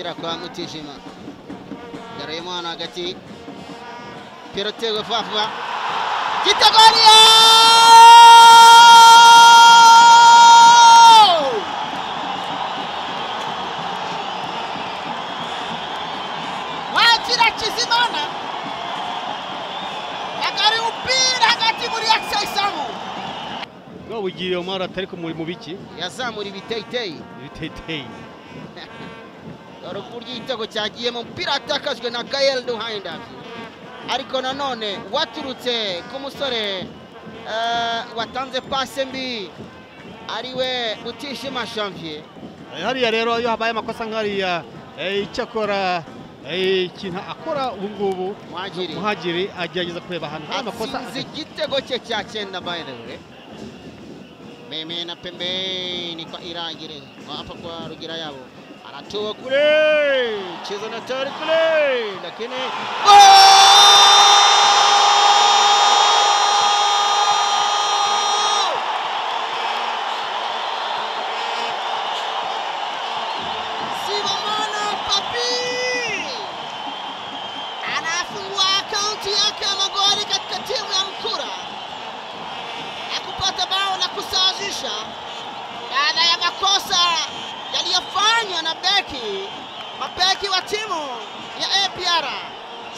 pira kwa Mutijima Garemana hagati Pirotego Fafa Gitagoria Wachira Kizimana Agari upira hagati muri Aksayisamu Ugiye Omar atari ko muri mubiki yazamura ibiteitei Urukurya igitego cyagiye mu mpira atakajwe na Gael Duhainda ariko nanone waturutse ku musore watanze passe mbi ariwe Mutijima Janvier hariya rero iyo habaye amakosa nkariya icyakora ikintu akora ubu ngubu muhagiri agerageza kureba ahantu hari amakosa igitego cye cya 9 by the way Memena pembeni kwa Irangire hapa kwa Rugira yabo anatoa kule cheza na tari kule lakini Sibomana Papi anafungua akaunti yake ya magoli katika timu ya Mkura kupata bao na kusawazisha baada ya makosa yaliyofanywa na mabeki wa timu ya APR.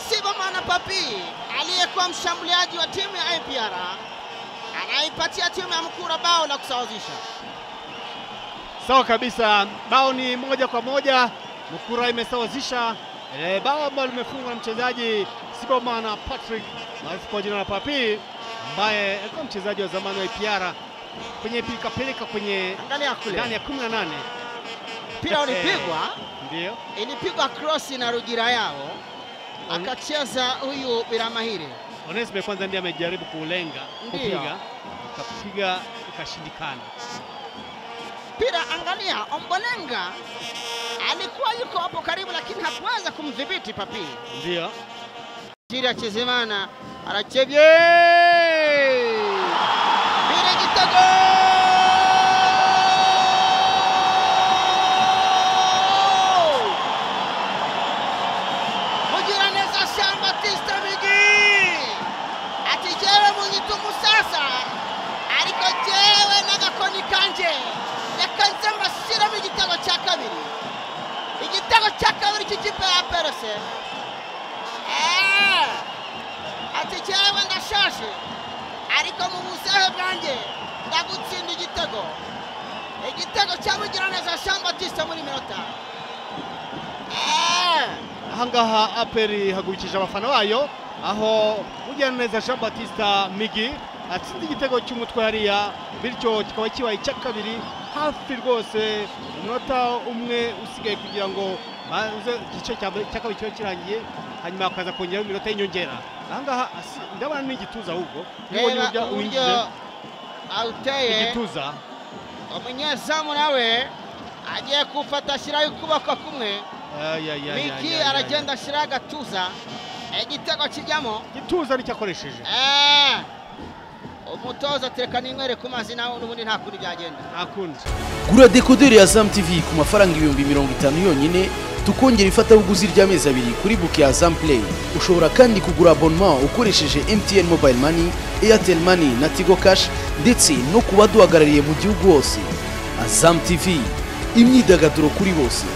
Sibomana Papi aliyekuwa mshambuliaji wa timu ya APR anaipatia timu ya Mkura bao la kusawazisha. Sawa kabisa, bao ni 1-1. Mkura imesawazisha bao ambalo limefungwa na mchezaji Sibomana Patrick maarufu kwa jina la Papi ambaye alikuwa mchezaji wa zamani wa APR kwenye pilika kwenye ndani ya 18. Mpira ulipigwa, ndio ilipigwa cross na Rugira yao akacheza huyu Biramahire. Onesme kwanza ndiye amejaribu kulenga kupiga ikashindikana. Mpira angalia, Ombolenga alikuwa yuko hapo karibu lakini hakuweza kumdhibiti Papi. Ndio Jira Kizimana arachevye Bire gitego Mugira neza Jean Baptiste Migi atijewe munyitumu sasa ariko jewe n'agakoni kanje yakanze mashyira mu gitego cya kabiri cy'ikipe ya Perse ati cyewe ndashashe ariko mu busehe bwanjye ndagutsinda igitego cya Mugiraneza Jean Baptiste muri minota. Ahangaha aperi hagurikije abafana bayo aho Mugiraneza Jean Baptiste Migi atsinda igitego cy'umutwe hariya bityo kikaba kibaye icya kabiri hafi rwose umunota umwe usigaye kugira ngo maze igice cya kabiri cyo kirangiye hanyuma akaza kongera iminota y'inyongera. Ahangaha ndabona n'igituza ahubwo reba uburyo awuteye igituza umunyezamu nawe agiye kufata ashyiraho ukuboko kumwe Migi aragenda ashyiraho agatuza igitego kijyamo igituza nicyo akoresheje umutoza atereka n'inywere ku mazi naho n'ubundi nta kundi byagenda akundi. Gura decoder ya Azam TV ku mafaranga 50,000 yonyine tukongera ifatabuguzi ry'amezi 2 kuri book ya Azam Play. Ushobora kandi kugura abonnement ukoresheje MTN Mobile Money, Airtel Money na Tigo Cash ndetse no kuba duhagarariye mu gihugu hose. Azam TV, imyidagaduro kuri bose.